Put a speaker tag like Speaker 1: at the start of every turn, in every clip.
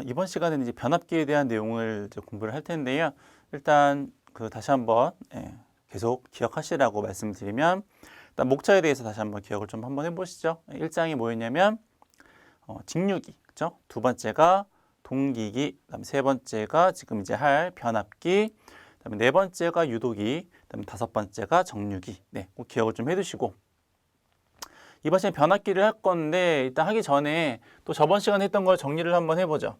Speaker 1: 이번 시간에는 이제 변압기에 대한 내용을 이제 공부를 할 텐데요. 일단 다시 한번 계속 기억하시라고 말씀드리면, 일단 목차에 대해서 다시 한번 기억을 좀 한번 해보시죠. 1장이 뭐였냐면 직류기, 그죠? 두 번째가 동기기, 그다음에 세 번째가 지금 이제 할 변압기, 그다음에 네 번째가 유도기, 그다음에 다섯 번째가 정류기. 네, 꼭 기억을 좀 해두시고. 이번 시간에 변압기를 할 건데 일단 하기 전에 또 저번 시간에 했던 걸 정리를 한번 해보죠.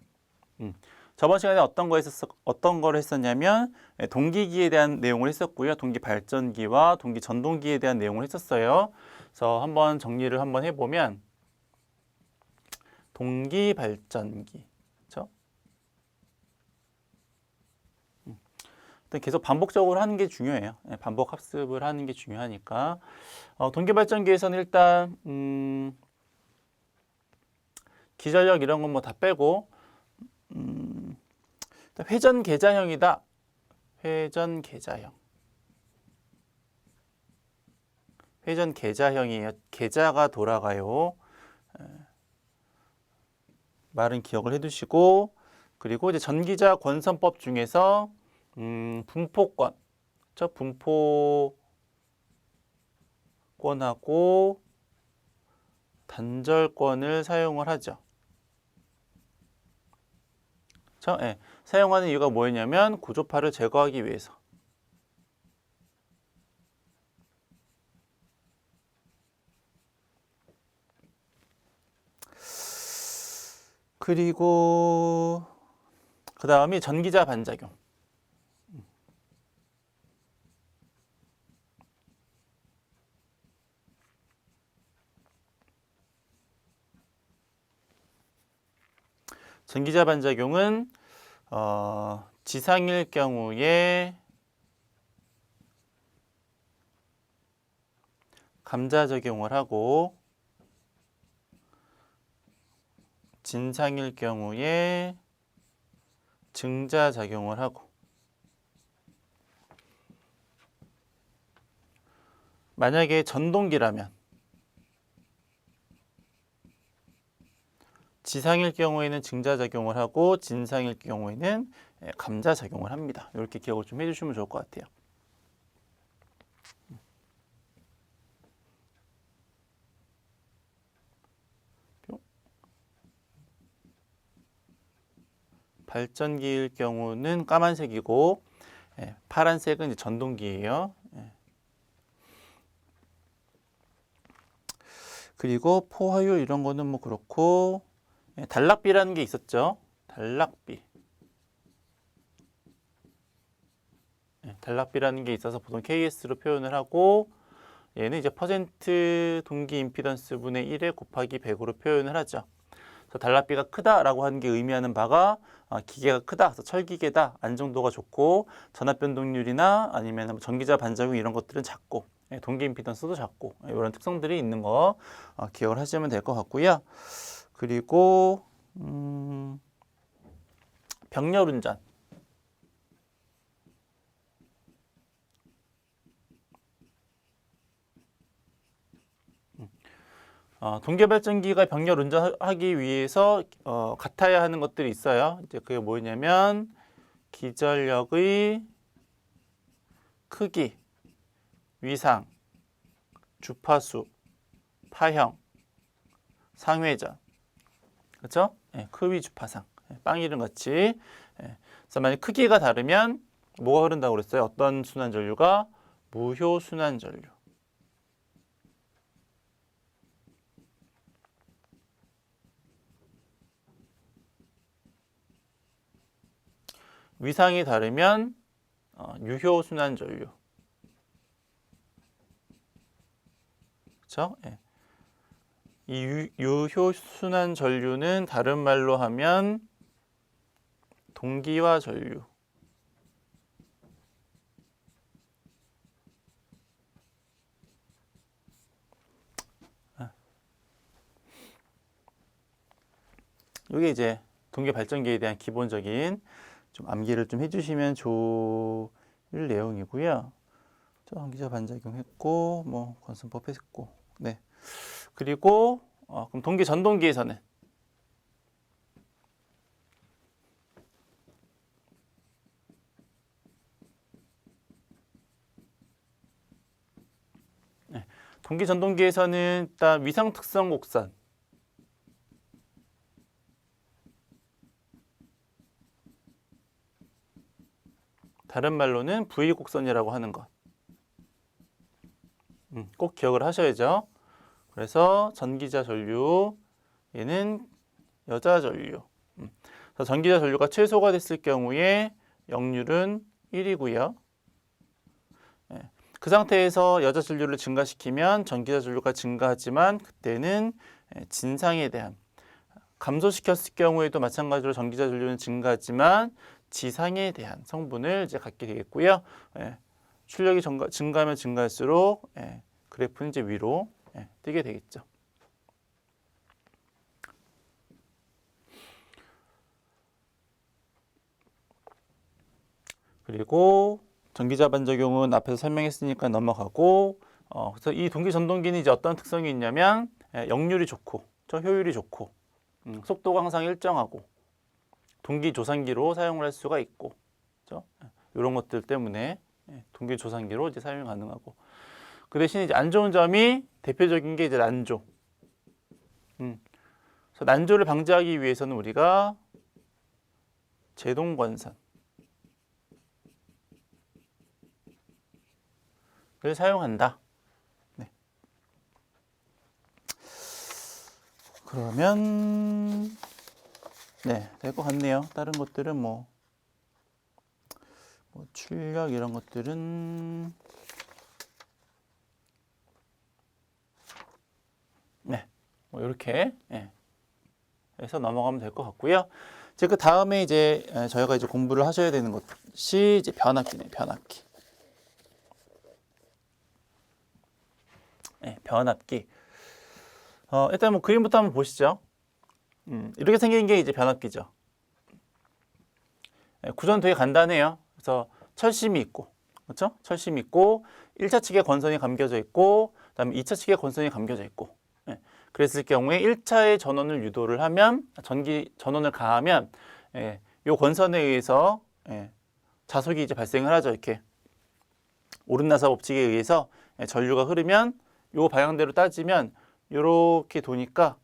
Speaker 1: 저번 시간에 어떤 걸 했었냐면 동기기에 대한 내용을 했었고요. 동기 발전기와 동기 전동기에 대한 내용을 했었어요. 그래서 한번 정리를 한번 해보면 동기 발전기, 그렇죠? 일단 계속 반복적으로 하는 게 중요해요. 반복 학습을 하는 게 중요하니까. 동기 발전기에서는 일단 기전력 이런 건 뭐 다 빼고 회전 계자형이다. 회전 계자형. 회전 계자형이에요. 계자가 돌아가요. 말은 기억을 해두시고, 그리고 이제 전기자 권선법 중에서 분포권, 저 분포권하고 단절권을 사용을 하죠. 그렇죠? 예. 사용하는 이유가 뭐였냐면 고조파를 제거하기 위해서. 그리고 그 다음이 전기자 반작용. 전기자 반작용은 지상일 경우에 감자작용을 하고 진상일 경우에 증자작용을 하고, 만약에 전동기라면 지상일 경우에는 증자작용을 하고 진상일 경우에는 감자작용을 합니다. 이렇게 기억을 좀 해주시면 좋을 것 같아요. 발전기일 경우는 까만색이고 파란색은 이제 전동기예요. 그리고 포화율 이런 거는 뭐 그렇고, 단락비라는 게 있었죠. 단락비. 단락비라는 게 있어서 보통 KS로 표현을 하고, 얘는 이제 퍼센트 동기 임피던스 분의 1에 곱하기 100으로 표현을 하죠. 그래서 단락비가 크다라고 하는 게 의미하는 바가 기계가 크다, 그래서 철기계다, 안정도가 좋고 전압 변동률이나 아니면 전기자 반작용 이런 것들은 작고 동기 임피던스도 작고 이런 특성들이 있는 거 기억을 하시면 될 것 같고요. 그리고 병렬 운전. 동계발전기가 병렬 운전하기 위해서 같아야 하는 것들이 있어요. 이제 그게 뭐냐면 기전력의 크기, 위상, 주파수, 파형, 상회전, 그렇죠? 크위 주파상, 빵 이름 같이. 그래서 만약 크기가 다르면 뭐가 흐른다고 그랬어요? 어떤 순환전류가? 무효 순환전류. 위상이 다르면 유효 순환전류. 그렇죠? 이 유효 순환전류는 다른 말로 하면 동기화 전류. 이게 이제 동계 발전기에 대한 기본적인 좀 암기를 좀 해주시면 좋을 내용이고요. 전기자 반작용 했고, 뭐 권선법 했고, 네. 그리고 그럼 동계 전동기에서는 동기 전동기에서는 일단 위상 특성 곡선, 다른 말로는 V 곡선이라고 하는 것. 꼭 기억을 하셔야죠. 그래서 전기자 전류, 얘는 여자 전류. 그래서 전기자 전류가 최소가 됐을 경우에 역률은 1이고요. 그 상태에서 여자 전류를 증가시키면 전기자 전류가 증가하지만 그때는 진상에 대한, 감소시켰을 경우에도 마찬가지로 전기자 전류는 증가하지만 지상에 대한 성분을 이제 갖게 되겠고요. 출력이 증가하면 증가할수록 그래프는 이제 위로 뜨게 되겠죠. 그리고 전기자 반작용은 앞에서 설명했으니까 넘어가고, 그래서 이 동기 전동기는 이제 어떤 특성이 있냐면 역률이 좋고, 효율이 좋고, 속도가 항상 일정하고, 동기 조산기로 사용을 할 수가 있고, 그렇죠? 이런 것들 때문에 동기 조산기로 이제 사용이 가능하고, 그 대신 이제 안 좋은 점이 대표적인 게 이제 난조. 그래서 난조를 방지하기 위해서는 우리가 제동건선을 사용한다. 네. 그러면 될 것 같네요. 다른 것들은 뭐 출력 이런 것들은 뭐 이렇게 해서 넘어가면 될 것 같고요. 이제 그 다음에 이제 저희가 이제 공부를 하셔야 되는 것이 이제 변압기네, 변압기. 변압기. 일단 뭐 그림부터 한번 보시죠. 이렇게 생긴 게 이제 변압기죠. 구조는 되게 간단해요. 그래서 철심이 있고, 그렇죠? 철심이 있고, 1차 측에 건선이 감겨져 있고, 그다음에 2차 측에 건선이 감겨져 있고. 그랬을 경우에 1차의 전원을 유도를 하면, 전기 전원을 가하면, 요 건선에 의해서 자속이 이제 발생을 하죠. 이렇게 오름나사 법칙에 의해서 전류가 흐르면, 요 방향대로 따지면 요렇게 도니까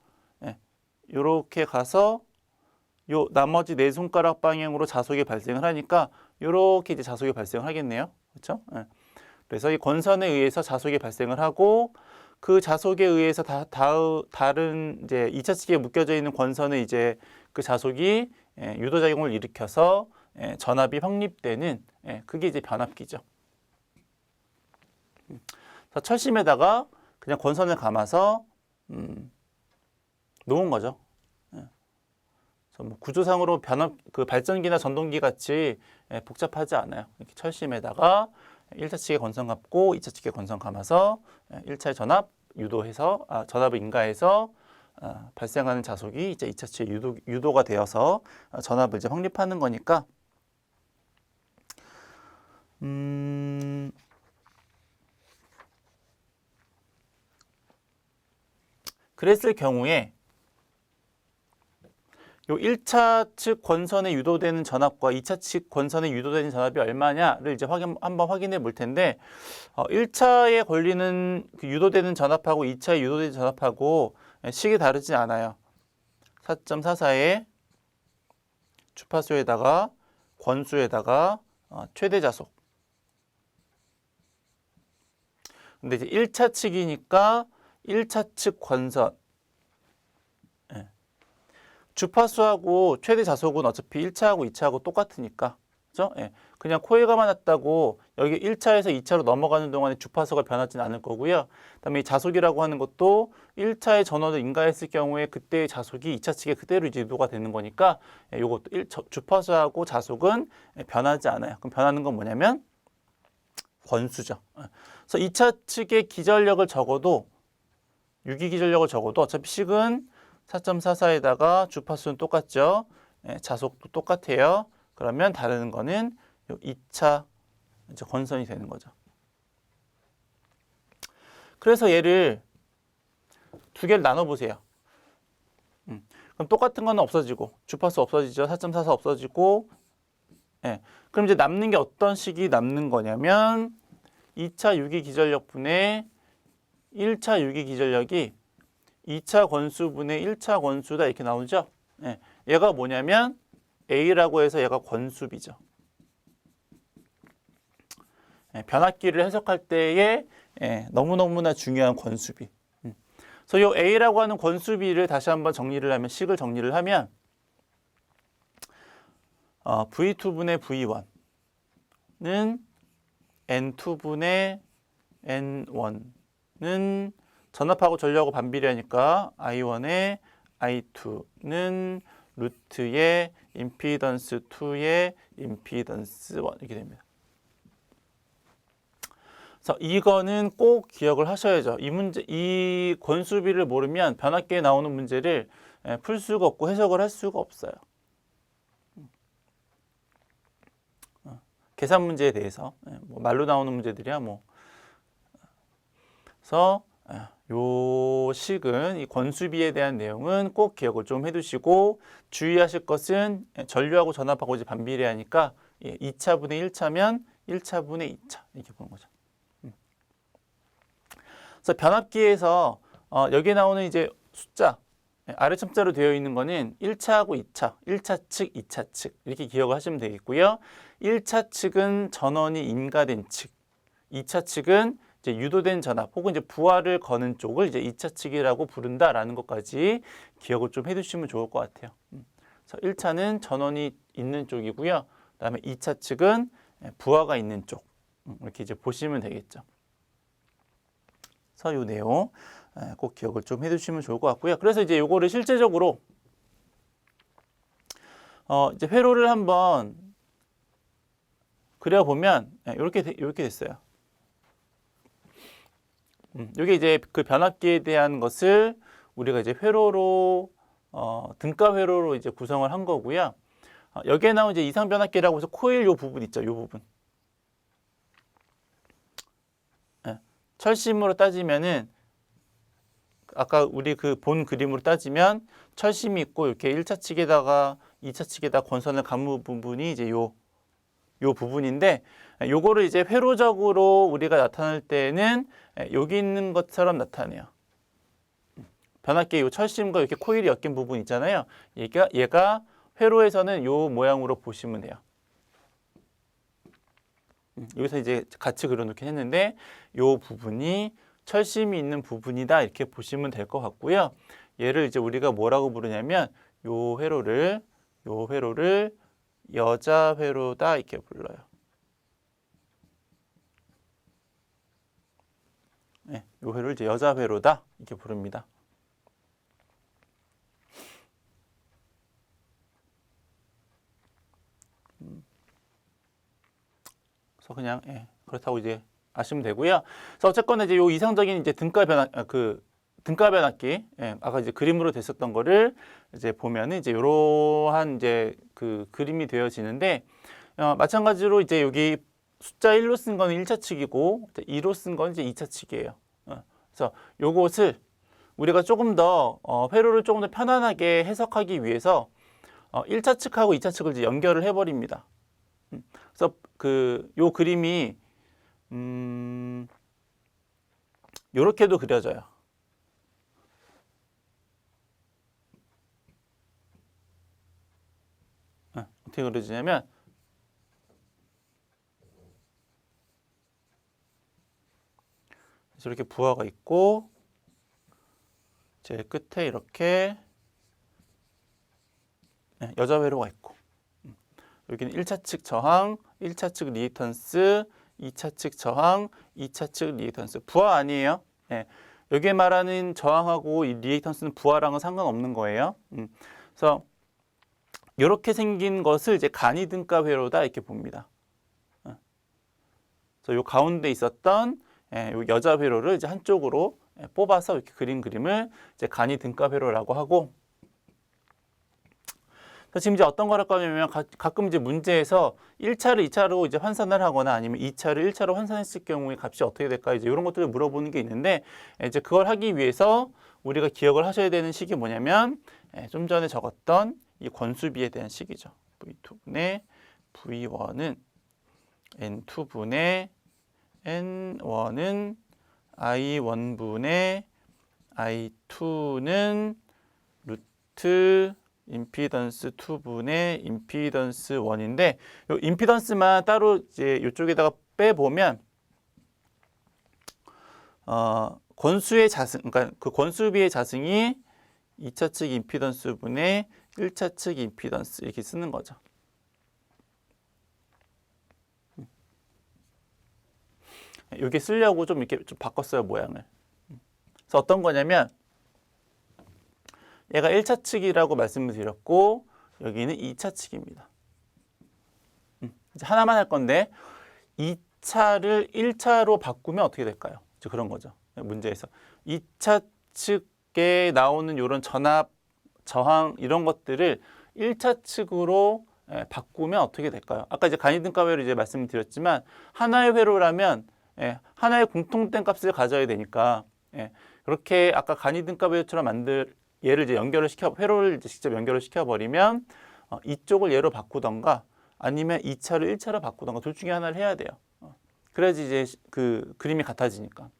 Speaker 1: 요렇게 가서 요 나머지 네 손가락 방향으로 자속이 발생을 하니까 요렇게 이제 자속이 발생을 하겠네요. 그렇죠? 그래서 이 건선에 의해서 자속이 발생을 하고, 그 자속에 의해서 다른 이제 2차 측에 묶여져 있는 건선에 이제 그 자속이 유도작용을 일으켜서 전압이 확립되는, 그게 이제 변압기죠. 그래서 철심에다가 그냥 건선을 감아서 놓은 거죠. 그래서 뭐 구조상으로 그 발전기나 전동기 같이 복잡하지 않아요. 이렇게 철심에다가 1차 측에 건선 감고 2차 측에 건선 감아서 1차의 전압 유도해서 전압을 인가해서 발생하는 자속이 이제 2차 측에 유도가 되어서 전압을 이제 확립하는 거니까 그랬을 경우에 요 1차 측 권선에 유도되는 전압과 2차 측 권선에 유도되는 전압이 얼마냐를 이제 한번 확인해 볼 텐데, 1차에 걸리는 그 유도되는 전압하고 2차에 유도되는 전압하고 식이 다르지 않아요. 4.44의 주파수에다가 권수에다가 최대 자속. 근데 이제 1차 측이니까 1차 측 권선, 주파수하고 최대 자속은 어차피 1차하고 2차하고 똑같으니까, 그죠? 그냥 코일가만 났다고 여기 1차에서 2차로 넘어가는 동안에 주파수가 변하지는 않을 거고요. 그다음에 이 자속이라고 하는 것도 1차의 전원을 인가했을 경우에 그때의 자속이 2차 측에 그대로 이제 유도가 되는 거니까, 이것도 주파수하고 자속은 변하지 않아요. 그럼 변하는 건 뭐냐면 권수죠. 그래서 2차 측의 기전력을 적어도, 유기 기전력을 적어도 어차피 식은 4.44에다가 주파수는 똑같죠. 자속도 똑같아요. 그러면 다른 거는 2차 이제 건선이 되는 거죠. 그래서 얘를 두 개를 나눠 보세요. 그럼 똑같은 거는 없어지고, 주파수 없어지죠. 4.44 없어지고, 그럼 이제 남는 게 어떤 식이 남는 거냐면 2차 유기 기전력분의 1차 유기 기전력이 2차 권수분의 1차 권수다 이렇게 나오죠. 예, 얘가 뭐냐면 A라고 해서 얘가 권수비죠. 예, 변압기를 해석할 때에 너무너무나 중요한 권수비. 그래서 이 A라고 하는 권수비를 다시 한번 정리를 하면 식을 정리를 하면 V2분의 V1는 N2분의 N1는 전압하고 전류하고 반비례하니까 I1의 I2는 루트의 임피던스 2의 임피던스 1 이렇게 됩니다. 그래서 이거는 꼭 기억을 하셔야죠. 이 권수비를 모르면 변압기에 나오는 문제를 풀 수가 없고 해석을 할 수가 없어요. 계산 문제에 대해서 뭐 말로 나오는 문제들이야 뭐. 그래서 요 식은 이 권수비에 대한 내용은 꼭 기억을 좀 해두시고 주의하실 것은 전류하고 전압하고 이제 반비례하니까 2차분의 1차면 1차분의 2차 이렇게 보는 거죠. 그래서 변압기에서 여기 나오는 이제 숫자 아래 첨자로 되어 있는 거는 1차하고 2차, 1차 측, 2차 측 이렇게 기억을 하시면 되겠고요. 1차 측은 전원이 임가된 측, 2차 측은 이제 유도된 전압 혹은 이제 부하를 거는 쪽을 이제 2차 측이라고 부른다라는 것까지 기억을 좀 해두시면 좋을 것 같아요. 그래서 1차는 전원이 있는 쪽이고요. 그다음에 2차 측은 부하가 있는 쪽 이렇게 이제 보시면 되겠죠. 그래서 이 내용 꼭 기억을 좀 해두시면 좋을 것 같고요. 그래서 이제 요거를 실제적으로 이제 회로를 한번 그려보면 이렇게 됐어요. 이게 이제 그 변압기에 대한 것을 우리가 이제 회로로 등가 회로로 이제 구성을 한 거고요. 여기에 나온 이제 이상 변압기라고 해서 코일 요 부분 있죠, 요 부분. 철심으로 따지면은 아까 우리 그 본 그림으로 따지면 철심이 있고 이렇게 1차 측에다가 2차 측에다 권선을 감은 부분이 이제 요 부분인데 요거를 이제 회로적으로 우리가 나타낼 때는 여기 있는 것처럼 나타내요. 변압기에 요 철심과 이렇게 코일이 엮인 부분 있잖아요. 얘가 회로에서는 요 모양으로 보시면 돼요. 여기서 이제 같이 그려놓긴 했는데 요 부분이 철심이 있는 부분이다 이렇게 보시면 될 것 같고요. 얘를 이제 우리가 뭐라고 부르냐면 요 회로를 여자 회로다 이렇게 불러요. 네, 요 회로를 이제 여자 회로다 이렇게 부릅니다. 그래서 그냥 그렇다고 이제 아시면 되고요. 그래서 어쨌거나 이제 요 이상적인 이제 등가 변압기, 아까 이제 그림으로 됐었던 거를 이제 보면은 이제 요러한 이제 그 그림이 되어지는데 마찬가지로 이제 여기 숫자 1로 쓴 거는 1차 측이고 2로 쓴 건 이제 2차 측이에요. 그래서 요것을 우리가 조금 더 회로를 조금 더 편안하게 해석하기 위해서 1차 측하고 2차 측을 이제 연결을 해버립니다. 그래서 요 그림이 요렇게도 그려져요. 어떻게 그려지냐면 이렇게 부하가 있고 제일 끝에 이렇게 여자 회로가 있고 여기는 1차 측 저항, 1차 측 리액턴스, 2차 측 저항, 2차 측 리액턴스. 부하 아니에요. 여기에 말하는 저항하고 이 리액턴스는 부하랑은 상관없는 거예요. 그래서 이렇게 생긴 것을 이제 간이 등가 회로다 이렇게 봅니다. 그래서 요 가운데 있었던 요 여자 회로를 이제 한쪽으로 뽑아서 이렇게 그린 그림을 이제 간이 등가 회로라고 하고. 지금 이제 어떤 거랄까 하면 가끔 이제 문제에서 1차를 2차로 이제 환산을 하거나 아니면 2차를 1차로 환산했을 경우에 값이 어떻게 될까 이제 이런 것들을 물어보는 게 있는데 이제 그걸 하기 위해서 우리가 기억을 하셔야 되는 식이 뭐냐면 좀 전에 적었던 이 권수비에 대한 식이죠. V2분의 V1은 N2분의 N1은 I1분의 I2는 루트 임피던스 2분의 임피던스 1인데 요 임피던스만 따로 이제 이쪽에다가 빼보면 권수의 자승, 그러니까 그 권수비의 자승이 2차 측 임피던스 분의 1차 측 임피던스 이렇게 쓰는 거죠. 여기 쓰려고 좀 이렇게 좀 바꿨어요, 모양을. 그래서 어떤 거냐면 얘가 1차 측이라고 말씀을 드렸고 여기는 2차 측입니다. 이제 하나만 할 건데 2차를 1차로 바꾸면 어떻게 될까요? 이제 그런 거죠. 문제에서 2차 측에 나오는 이런 전압, 저항 이런 것들을 1차 측으로 바꾸면 어떻게 될까요? 아까 이제 간이등가 회로 이제 말씀을 드렸지만 하나의 회로라면 하나의 공통된 값을 가져야 되니까 그렇게 아까 간이등가 회로처럼 얘를 이제 회로를 이제 직접 연결을 시켜버리면 이쪽을 얘로 바꾸던가 아니면 2차를 1차로 바꾸던가 둘 중에 하나를 해야 돼요. 그래야지 이제 그 그림이 같아지니까.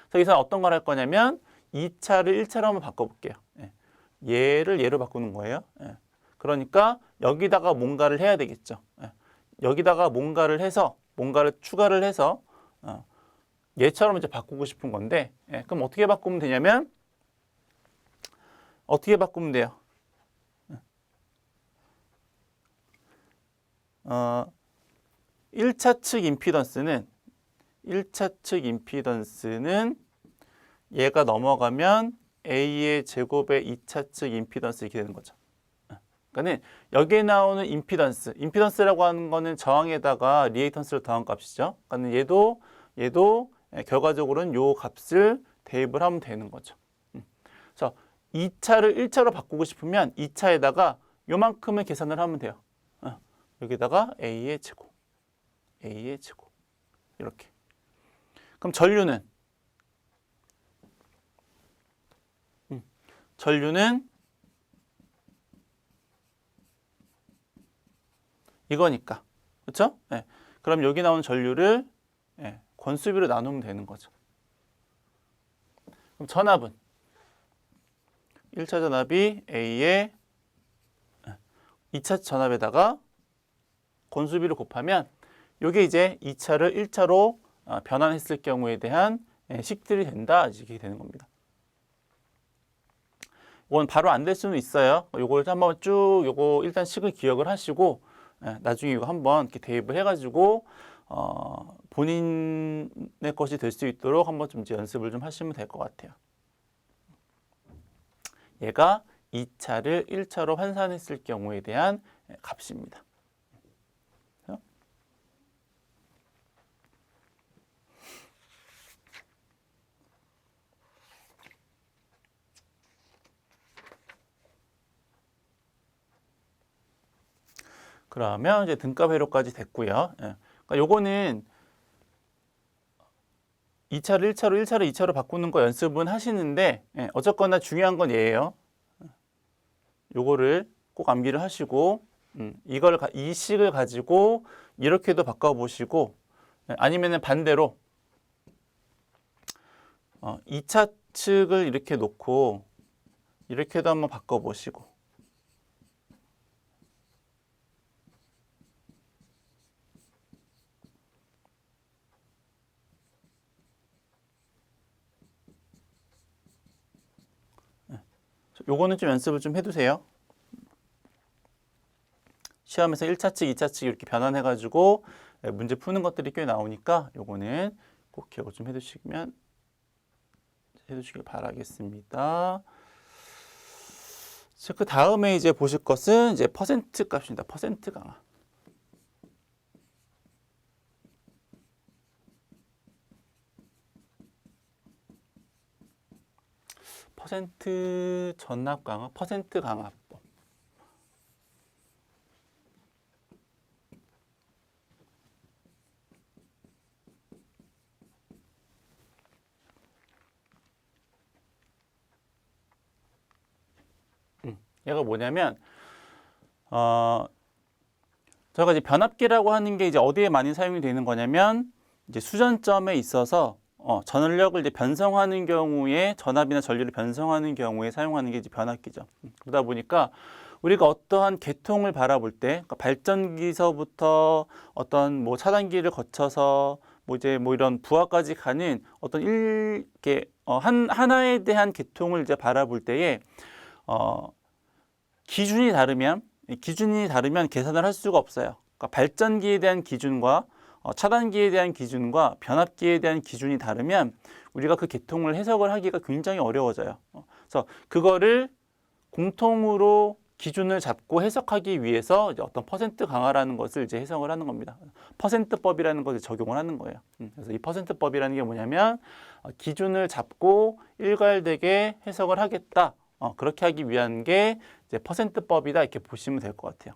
Speaker 1: 그래서 여기서 어떤 걸 할 거냐면 2차를 1차로 한번 바꿔볼게요. 얘를 얘로 바꾸는 거예요. 그러니까 여기다가 뭔가를 해야 되겠죠. 여기다가 뭔가를 해서 뭔가를 추가를 해서 얘처럼 이제 바꾸고 싶은 건데 그럼 어떻게 바꾸면 되냐면 어떻게 바꾸면 돼요? 1차 측 임피던스는 얘가 넘어가면 A의 제곱의 2차 측 임피던스 이렇게 되는 거죠. 그러니까는 여기에 나오는 임피던스라고 하는 거는 저항에다가 리액턴스를 더한 값이죠. 그러니까 얘도 결과적으로는 요 값을 대입을 하면 되는 거죠. 그래서 2차를 1차로 바꾸고 싶으면 2차에다가 요만큼을 계산을 하면 돼요. 여기다가 A의 제곱 이렇게. 그럼 전류는 이거니까. 그렇죠? 그럼 여기 나오는 전류를 권수비로 나누면 되는 거죠. 그럼 전압은 1차 전압이 A의 2차 전압에다가 권수비를 곱하면 이게 이제 2차를 1차로 변환했을 경우에 대한 식들이 된다. 이렇게 되는 겁니다. 이건 바로 안 될 수는 있어요. 요걸 한번 쭉 요거 일단 식을 기억을 하시고 나중에 이거 한번 이렇게 대입을 해가지고 본인의 것이 될 수 있도록 한번 좀 이제 연습을 좀 하시면 될 것 같아요. 얘가 2차를 1차로 환산했을 경우에 대한 값입니다. 그러면 이제 등가 회로까지 됐고요. 그러니까 요거는 2차를 1차로 1차를 2차로 바꾸는 거 연습은 하시는데 어쨌거나 중요한 건 얘예요. 요거를 꼭 암기를 하시고 이 식을 가지고 이렇게도 바꿔보시고 아니면은 반대로 2차 측을 이렇게 놓고 이렇게도 한번 바꿔보시고 요거는 좀 연습을 좀 해두세요. 시험에서 1차 측, 2차 측 이렇게 변환해가지고 문제 푸는 것들이 꽤 나오니까 요거는 꼭 기억을 좀 해두시길 바라겠습니다. 그 다음에 이제 보실 것은 이제 퍼센트 값입니다. 퍼센트 강화. 퍼센트 전압 강화, 퍼센트 강화법. 얘가 뭐냐면 저희가 이제 변압기라고 하는 게 이제 어디에 많이 사용이 되는 거냐면 이제 수전점에 있어서 전력을 이제 변성하는 경우에 전압이나 전류를 변성하는 경우에 사용하는 게 이제 변압기죠. 그러다 보니까 우리가 어떠한 계통을 바라볼 때 그러니까 발전기서부터 어떤 뭐 차단기를 거쳐서 뭐 이제 뭐 이런 부하까지 가는 어떤 이렇게 하나에 대한 계통을 이제 바라볼 때에 기준이 다르면 계산을 할 수가 없어요. 그러니까 발전기에 대한 기준과 차단기에 대한 기준과 변압기에 대한 기준이 다르면 우리가 그 계통을 해석을 하기가 굉장히 어려워져요. 그래서 그거를 공통으로 기준을 잡고 해석하기 위해서 이제 어떤 퍼센트 강화라는 것을 이제 해석을 하는 겁니다. 퍼센트법이라는 것을 적용을 하는 거예요. 그래서 이 퍼센트법이라는 게 뭐냐면 기준을 잡고 일괄되게 해석을 하겠다. 그렇게 하기 위한 게 이제 퍼센트법이다 이렇게 보시면 될 것 같아요.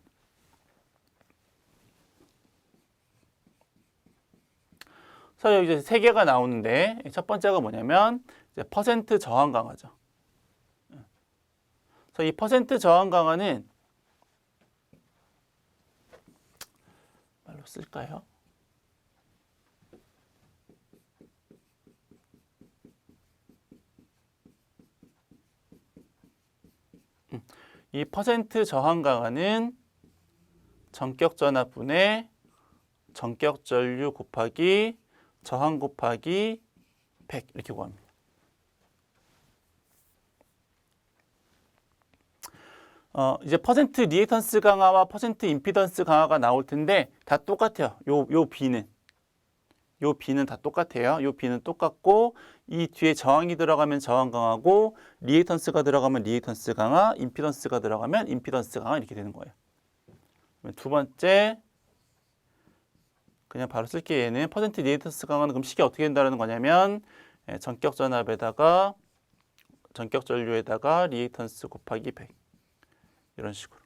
Speaker 1: 그래서 여기 이제 세 개가 나오는데 첫 번째가 뭐냐면 이제 퍼센트 저항 강화죠. 그래서 이 퍼센트 저항 강화는 말로 쓸까요? 이 퍼센트 저항 강화는 전격 전압분의 전격 전류 곱하기 저항 곱하기 100 이렇게 구합니다. 이제 퍼센트 리액턴스 강화와 퍼센트 임피던스 강화가 나올 텐데 다 똑같아요. 요 B는 다 똑같아요. 요 B는 똑같고 이 뒤에 저항이 들어가면 저항 강화고 리액턴스가 들어가면 리액턴스 강화, 임피던스가 들어가면 임피던스 강화 이렇게 되는 거예요. 두 번째 그냥 바로 쓸게 얘는 퍼센트 리액턴스 강화는 그럼 식이 어떻게 된다는 거냐면 전격 전압에다가 전격 전류에다가 리액턴스 곱하기 100 이런 식으로.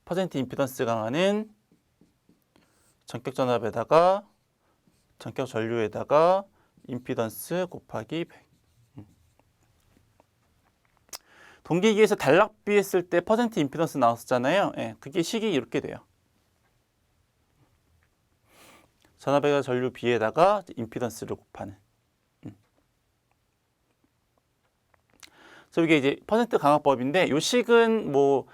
Speaker 1: 퍼센트 임피던스 강화는 전격 전압에다가 전격 전류에다가 임피던스 곱하기 100. 동기기에서 단락비했을 때 퍼센트 임피던스 나왔었잖아요. 그게 식이 이렇게 돼요. 전압에다가 전류 B에다가 임피던스를 곱하는. 그래서 이게 이제 퍼센트 강화법인데 요 식은 뭐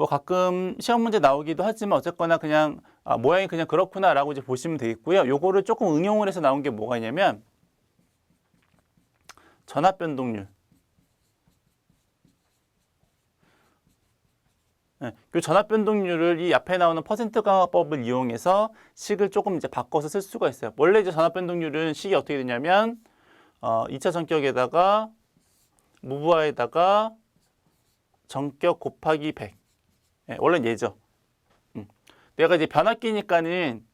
Speaker 1: 가끔 시험 문제 나오기도 하지만 어쨌거나 그냥 모양이 그냥 그렇구나라고 이제 보시면 되겠고요. 요거를 조금 응용을 해서 나온 게 뭐가 있냐면 전압 변동률. 그 전압 변동률을 이 앞에 나오는 퍼센트 강화법을 이용해서 식을 조금 이제 바꿔서 쓸 수가 있어요. 원래 이제 전압 변동률은 식이 어떻게 되냐면 2차 전격에다가 무부하에다가 전격 곱하기 100. 원래는 얘죠. 내가 이제 변압기니까는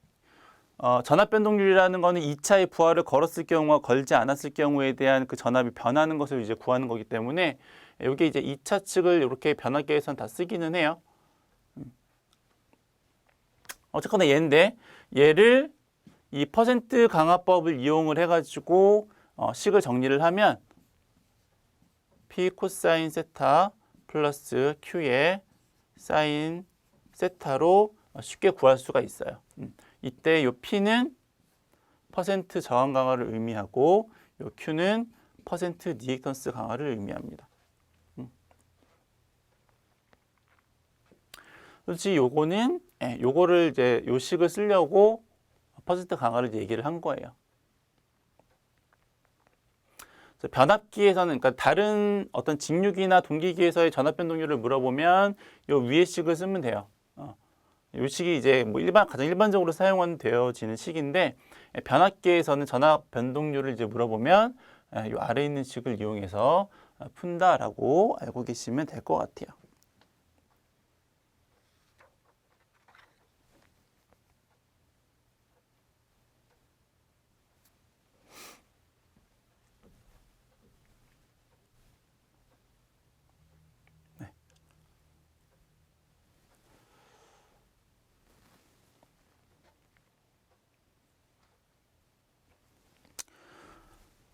Speaker 1: 전압 변동률이라는 거는 2차의 부하를 걸었을 경우와 걸지 않았을 경우에 대한 그 전압이 변하는 것을 이제 구하는 거기 때문에 이게 이제 2차 측을 이렇게 변압기에서는 다 쓰기는 해요. 어쨌거나 얘인데 얘를 이 퍼센트 강화법을 이용을 해가지고 식을 정리를 하면 P 코사인 세타 플러스 Q의 사인 세타로 쉽게 구할 수가 있어요. 이때 요 P는 퍼센트 저항 강화를 의미하고 요 Q는 퍼센트 리액턴스 강화를 의미합니다. 솔직히 요거는 요거를 이제 요 식을 쓰려고 퍼센트 강화를 얘기를 한 거예요. 변압기에서는 그러니까 다른 어떤 직류기나 동기기에서의 전압 변동률을 물어보면 요 위의 식을 쓰면 돼요. 요 식이 이제 뭐 가장 일반적으로 사용되어지는 식인데 변압기에서는 전압 변동률을 이제 물어보면 요 아래에 있는 식을 이용해서 푼다라고 알고 계시면 될 것 같아요.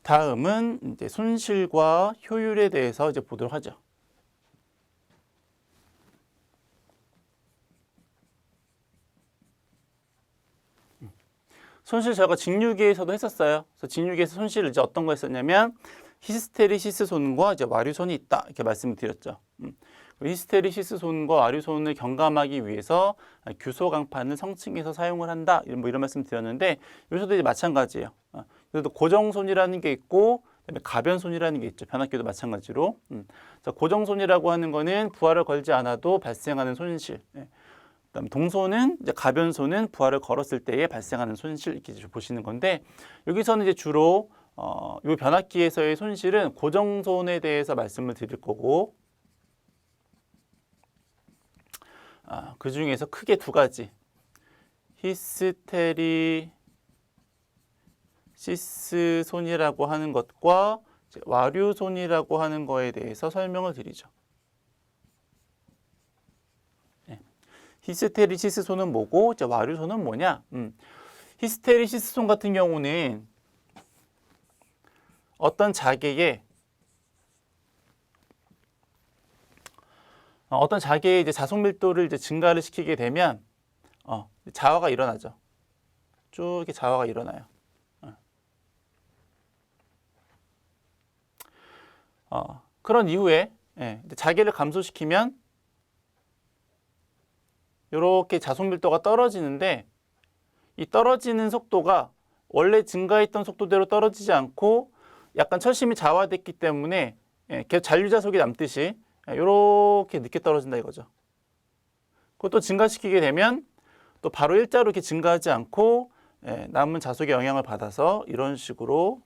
Speaker 1: 다음은 이제 손실과 효율에 대해서 이제 보도록 하죠. 손실 저희가 직류기에서도 했었어요. 그래서 직류기에서 손실을 이제 어떤 거 했었냐면 히스테리시스 손과 이제 와류손이 있다 이렇게 말씀드렸죠. 히스테리시스 손과 와류손을 경감하기 위해서 규소 강판을 성층에서 사용을 한다 뭐 이런 말씀 드렸는데 여기서도 이제 마찬가지예요. 그래도 고정손이라는 게 있고 그다음에 가변손이라는 게 있죠. 변압기도 마찬가지로. 고정손이라고 하는 거는 부하를 걸지 않아도 발생하는 손실. 그다음에 동손은 이제 가변손은 부하를 걸었을 때에 발생하는 손실 이렇게 보시는 건데 여기서는 이제 주로 이 변압기에서의 손실은 고정손에 대해서 말씀을 드릴 거고 그 중에서 크게 두 가지 히스테리시스 손이라고 하는 것과 와류손이라고 하는 거에 대해서 설명을 드리죠. 히스테리시스 손은 뭐고 이제 와류손은 뭐냐? 히스테리시스 손 같은 경우는 어떤 자개의 이제 자속 밀도를 이제 증가를 시키게 되면 자화가 일어나죠. 쭉 이렇게 자화가 일어나요. 그런 이후에 자개를 감소시키면 이렇게 자속 밀도가 떨어지는데 이 떨어지는 속도가 원래 증가했던 속도대로 떨어지지 않고 약간 철심이 자화됐기 때문에 계속 잔류자속이 남듯이 이렇게 늦게 떨어진다 이거죠. 그것도 증가시키게 되면 또 바로 일자로 이렇게 증가하지 않고 남은 자속의 영향을 받아서 이런 식으로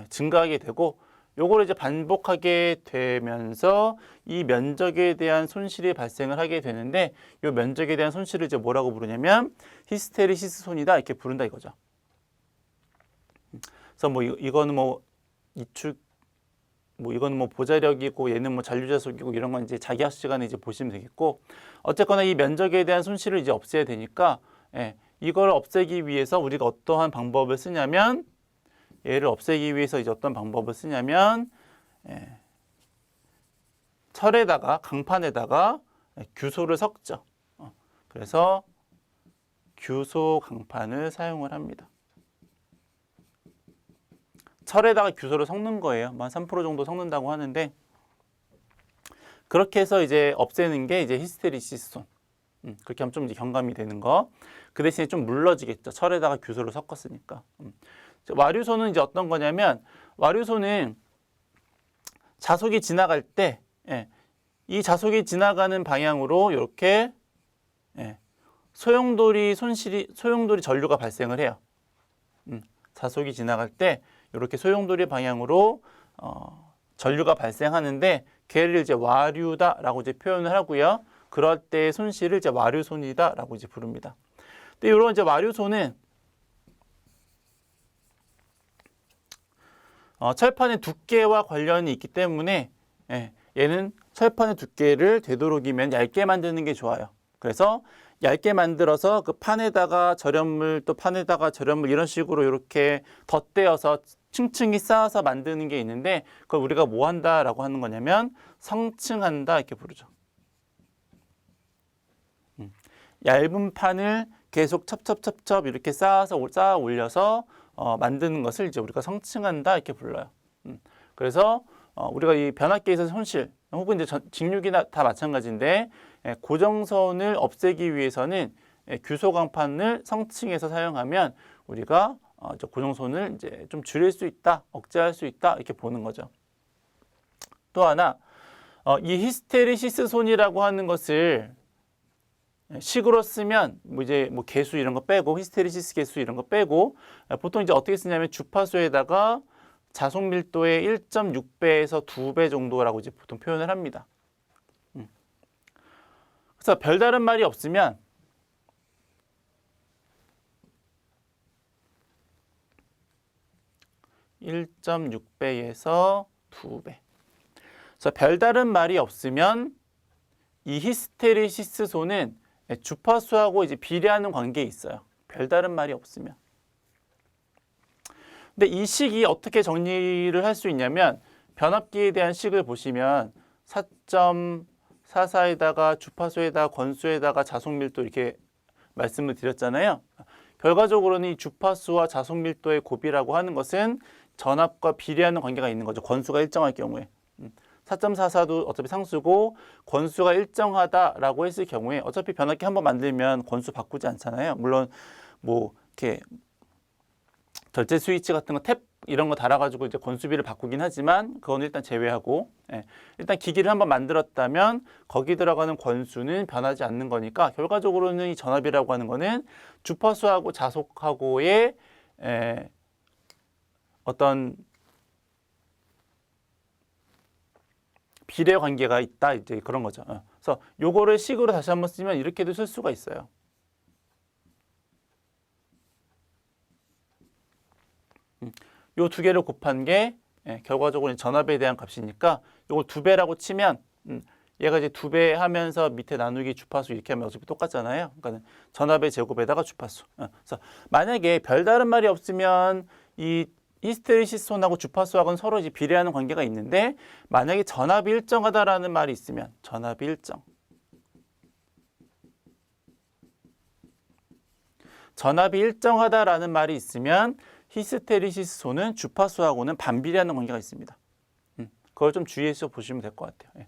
Speaker 1: 증가하게 되고 요거를 이제 반복하게 되면서 이 면적에 대한 손실이 발생을 하게 되는데 이 면적에 대한 손실을 이제 뭐라고 부르냐면 히스테리시스 손이다 이렇게 부른다 이거죠. 그래서 뭐 이거는 뭐 이축 이거는 뭐 보자력이고 얘는 뭐 잔류자속이고 이런 건 이제 자기 학습 시간에 이제 보시면 되겠고 어쨌거나 이 면적에 대한 손실을 이제 없애야 되니까 이걸 없애기 위해서 우리가 어떠한 방법을 쓰냐면 얘를 없애기 위해서 이제 어떤 방법을 쓰냐면 철에다가 강판에다가 규소를 섞죠. 그래서 규소 강판을 사용을 합니다. 철에다가 규소를 섞는 거예요. 한 3% 정도 섞는다고 하는데 그렇게 해서 이제 없애는 게 이제 히스테리시스 손. 그렇게 하면 좀 이제 경감이 되는 거. 그 대신에 좀 물러지겠죠. 철에다가 규소를 섞었으니까. 와류손은 이제 어떤 거냐면 와류손은 자속이 지나갈 때 이 자속이 지나가는 방향으로 이렇게 소용돌이 전류가 발생을 해요. 자속이 지나갈 때 이렇게 소용돌이 방향으로 전류가 발생하는데 걔를 이제 와류다라고 이제 표현을 하고요. 그럴 때 손실을 이제 와류손이다라고 이제 부릅니다. 근데 이런 이제 와류손은 철판의 두께와 관련이 있기 때문에 얘는 철판의 두께를 되도록이면 얇게 만드는 게 좋아요. 그래서 얇게 만들어서 그 판에다가 절연물 또 판에다가 절연물 이런 식으로 이렇게 덧대어서 층층이 쌓아서 만드는 게 있는데 그걸 우리가 뭐 한다라고 하는 거냐면 성층한다 이렇게 부르죠. 얇은 판을 계속 첩첩첩첩 이렇게 쌓아 올려서 만드는 것을 이제 우리가 성층한다 이렇게 불러요. 그래서 우리가 이 변압기에서 손실 혹은 이제 직류기나 다 마찬가지인데 고정선을 없애기 위해서는 규소 강판을 성층해서 사용하면 우리가 고정선을 이제 좀 줄일 수 있다, 억제할 수 있다 이렇게 보는 거죠. 또 하나 이 히스테리시스 손이라고 하는 것을 식으로 쓰면 이제 개수 이런 거 빼고 히스테리시스 개수 이런 거 빼고 보통 이제 어떻게 쓰냐면 주파수에다가 자속 밀도의 1.6배에서 2배 정도라고 이제 보통 표현을 합니다. 그래서 별다른 말이 없으면 (1.6배에서) 2배. 그래서 별다른 말이 없으면 이 히스테리시스 손은 주파수하고 이제 비례하는 관계에 있어요. 별다른 말이 없으면. 근데 이 식이 어떻게 정리를 할 수 있냐면 변압기에 대한 식을 보시면 4.44에다가 주파수에다가 권수에다가 자속 밀도 이렇게 말씀을 드렸잖아요. 결과적으로는 이 주파수와 자속 밀도의 곱이라고 하는 것은 전압과 비례하는 관계가 있는 거죠. 권수가 일정할 경우에. 4.44도 어차피 상수고 권수가 일정하다라고 했을 경우에 어차피 변압기 한번 만들면 권수 바꾸지 않잖아요. 물론 뭐 이렇게 절제 스위치 같은 거 탭 이런 거 달아가지고 이제 권수비를 바꾸긴 하지만 그건 일단 제외하고, 일단 기기를 한번 만들었다면 거기 들어가는 권수는 변하지 않는 거니까 결과적으로는 이 전압이라고 하는 거는 주파수하고 자속하고의 어떤 비례 관계가 있다, 이제 그런 거죠. 그래서 요거를 식으로 다시 한번 쓰면 이렇게도 쓸 수가 있어요. 요 두 개를 곱한 게 결과적으로 전압에 대한 값이니까 요걸 2배라고 치면 얘가 이제 2배 하면서 밑에 나누기 주파수 이렇게 하면 어차피 똑같잖아요. 그러니까 전압의 제곱에다가 주파수. 그래서 만약에 별다른 말이 없으면 이 히스테리시스톤하고 주파수하고는 서로 이제 비례하는 관계가 있는데, 만약에 전압이 일정하다라는 말이 있으면 전압이 일정. 전압이 일정하다라는 말이 있으면 히스테리시스톤은 주파수하고는 반비례하는 관계가 있습니다. 그걸 좀 주의해서 보시면 될 것 같아요.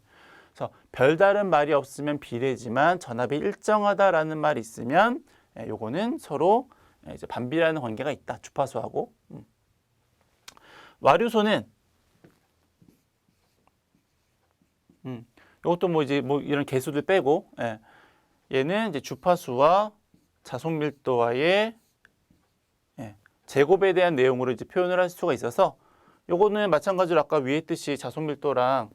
Speaker 1: 그래서 별다른 말이 없으면 비례지만 전압이 일정하다라는 말이 있으면 요거는 서로 이제 반비례하는 관계가 있다. 주파수하고. 와류소는 이것도 뭐 이제 뭐 이런 개수들 빼고, 얘는 이제 주파수와 자속 밀도와의 제곱에 대한 내용으로 이제 표현을 할 수가 있어서, 요거는 마찬가지로 아까 위에 했듯이 자속 밀도랑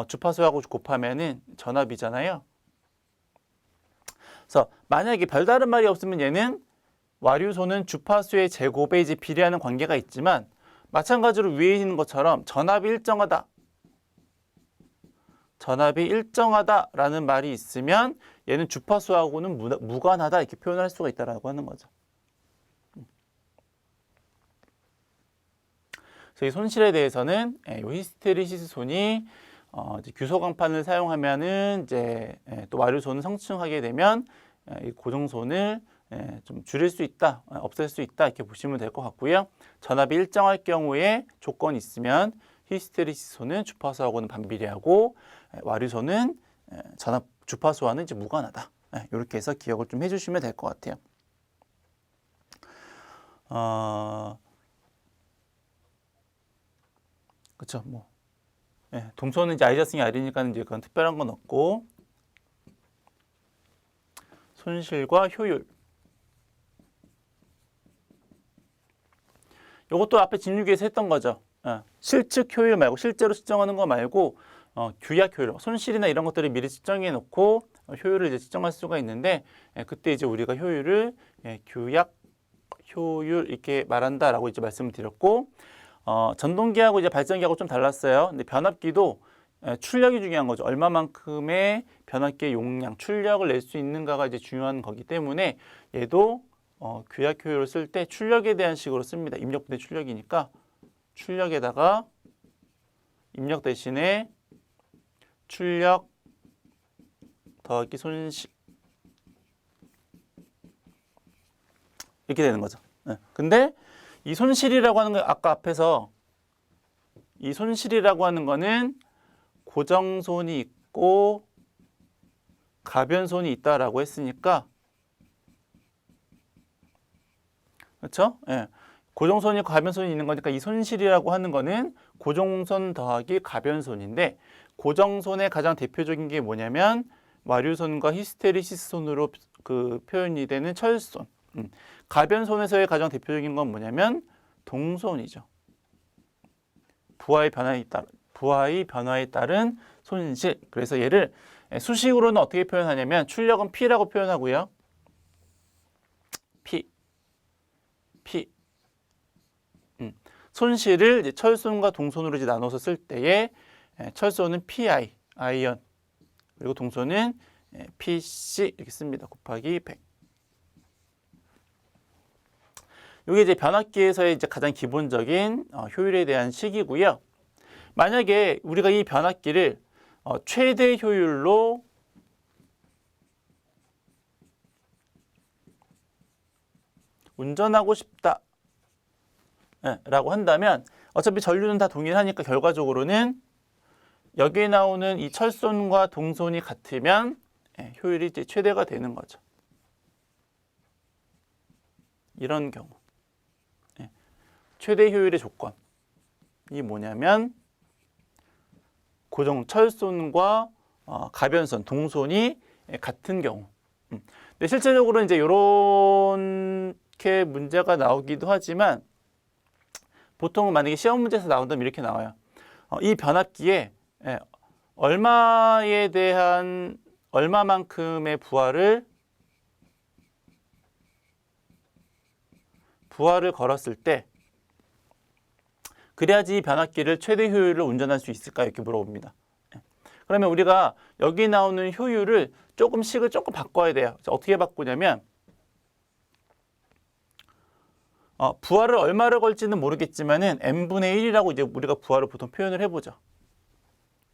Speaker 1: 주파수하고 곱하면은 전압이잖아요. 그래서 만약에 별다른 말이 없으면 얘는 와류소는 주파수의 제곱에 이제 비례하는 관계가 있지만, 마찬가지로 위에 있는 것처럼 전압이 일정하다. 전압이 일정하다라는 말이 있으면 얘는 주파수하고는 무관하다 이렇게 표현할 수가 있다라고 하는 거죠. 그래서 이 손실에 대해서는 이 히스테리시스 손이 이제 규소 강판을 사용하면은 이제 또 와류손을 성충하게 되면 이 고정손을 좀 줄일 수 있다, 없앨 수 있다 이렇게 보시면 될 것 같고요. 전압이 일정할 경우에 조건이 있으면 히스테리시스손은 주파수하고는 반비례하고 와류손은 전압 주파수와는 이제 무관하다. 이렇게 해서 기억을 좀 해주시면 될 것 같아요. 그렇죠. 뭐 동소는 이제 아이자승이 아니니까 이제 그건 특별한 건 없고, 손실과 효율. 이것도 앞에 진유기에서 했던 거죠. 실측 효율 말고 실제로 측정하는 거 말고 규약 효율, 손실이나 이런 것들을 미리 측정해 놓고 효율을 이제 측정할 수가 있는데, 그때 이제 우리가 효율을 규약 효율 이렇게 말한다라고 이제 말씀을 드렸고, 전동기하고 이제 발전기하고 좀 달랐어요. 근데 변압기도 출력이 중요한 거죠. 얼마만큼의 변압기의 용량, 출력을 낼 수 있는가가 이제 중요한 거기 때문에 얘도 규약 효율을 쓸 때 출력에 대한 식으로 씁니다. 입력 대 출력이니까 출력에다가 입력 대신에 출력 더하기 손실 이렇게 되는 거죠. 근데 이 손실이라고 하는 거 아까 앞에서 이 손실이라고 하는 거는 고정손이 있고 가변손이 있다라고 했으니까, 그렇죠? 고정손이 가변손이 있는 거니까 이 손실이라고 하는 거는 고정손 더하기 가변손인데, 고정손의 가장 대표적인 게 뭐냐면 와류손과 히스테리시스손으로 그 표현이 되는 철손. 가변손에서의 가장 대표적인 건 뭐냐면 동손이죠. 부하의 변화에 따른 손실. 그래서 얘를 수식으로는 어떻게 표현하냐면 출력은 P라고 표현하고요. P. 손실을 이제 철손과 동손으로 이제 나눠서 쓸 때에 철손은 PI, 아이언, 그리고 동손은 PC 이렇게 씁니다. 곱하기 100. 이게 이제 변압기에서의 이제 가장 기본적인 효율에 대한 식이고요. 만약에 우리가 이 변압기를 최대 효율로 운전하고 싶다. 라고 한다면 어차피 전류는 다 동일하니까 결과적으로는 여기에 나오는 이 철손과 동손이 같으면 효율이 이제 최대가 되는 거죠. 이런 경우. 최대 효율의 조건이 뭐냐면 고정 철손과 가변선, 동손이 같은 경우. 근데 실제적으로 이제 이렇게 문제가 나오기도 하지만 보통은 만약에 시험 문제에서 나온다면 이렇게 나와요. 이 변압기에 얼마에 대한 얼마만큼의 부하를 걸었을 때 그래야지 이 변압기를 최대 효율로 운전할 수 있을까 이렇게 물어봅니다. 그러면 우리가 여기 나오는 효율을 조금 바꿔야 돼요. 어떻게 바꾸냐면 부하를 얼마를 걸지는 모르겠지만은 n분의 1이라고 이제 우리가 부하를 보통 표현을 해보죠.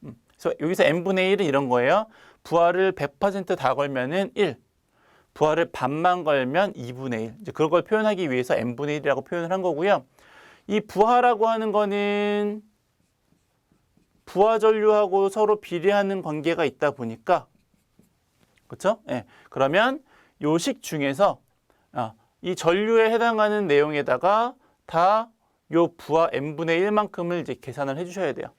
Speaker 1: 그래서 여기서 n분의 1은 이런 거예요. 부하를 100% 다 걸면은 1, 부하를 반만 걸면 2분의 1. 이제 그걸 표현하기 위해서 n분의 1이라고 표현을 한 거고요. 이 부하라고 하는 거는 부하 전류하고 서로 비례하는 관계가 있다 보니까 그렇죠? 그러면 요 식 중에서 이 전류에 해당하는 내용에다가 다 요 부하 n분의 1만큼을 이제 계산을 해주셔야 돼요.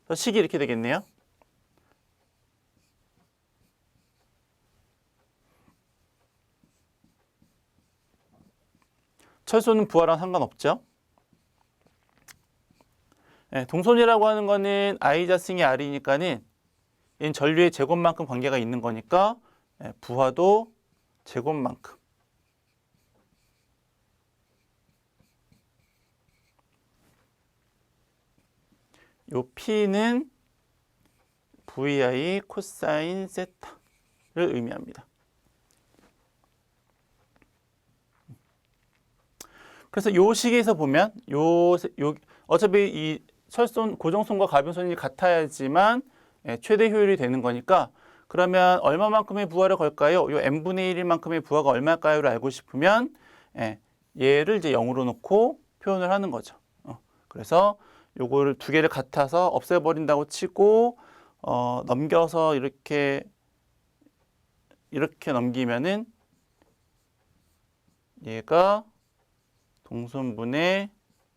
Speaker 1: 그래서 식이 이렇게 되겠네요. 철소는 부하랑 상관없죠. 동손이라고 하는 거는 I 자승이 R이니까는 얘는 전류의 제곱만큼 관계가 있는 거니까 부하도 제곱만큼. 요 P는 VI 코사인 세타를 의미합니다. 그래서 요 식에서 보면 어차피 이 철손, 고정손과 가변손이 같아야지만 최대 효율이 되는 거니까 그러면 얼마만큼의 부하를 걸까요? 요 n분의 1만큼의 부하가 얼마일까요를 알고 싶으면 얘를 이제 0으로 놓고 표현을 하는 거죠. 그래서 요거를 두 개를 같아서 없애버린다고 치고 넘겨서 이렇게 넘기면은 얘가 동손분의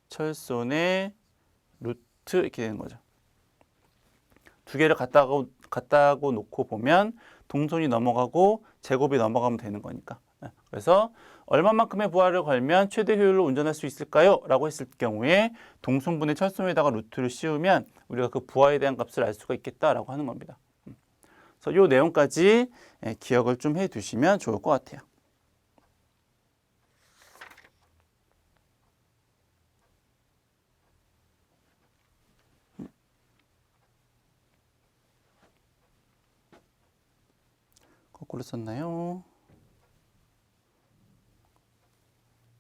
Speaker 1: 철손의 루트 이렇게 되는 거죠. 두 개를 갖다고 놓고 보면 동손이 넘어가고 제곱이 넘어가면 되는 거니까. 그래서 얼마만큼의 부하를 걸면 최대 효율로 운전할 수 있을까요? 라고 했을 경우에 동손분의 철손에다가 루트를 씌우면 우리가 그 부하에 대한 값을 알 수가 있겠다라고 하는 겁니다. 그래서 이 내용까지 기억을 좀 해두시면 좋을 것 같아요. 거꾸로 썼나요?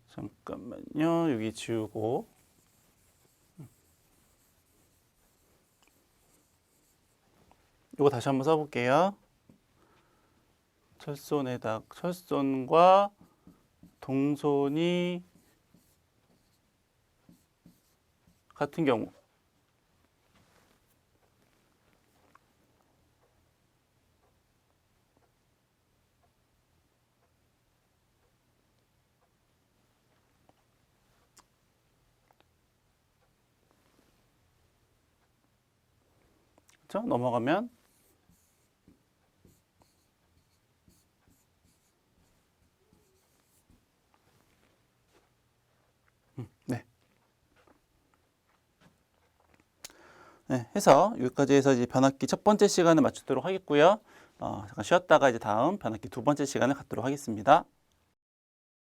Speaker 1: 잠깐만요. 여기 지우고 이거 다시 한번 써볼게요. 철손과 동손이 같은 경우 그렇죠? 넘어가면 해서 여기까지 해서 이제 변압기 첫 번째 시간을 마치도록 하겠고요. 잠깐 쉬었다가 이제 다음 변압기 두 번째 시간을 갖도록 하겠습니다.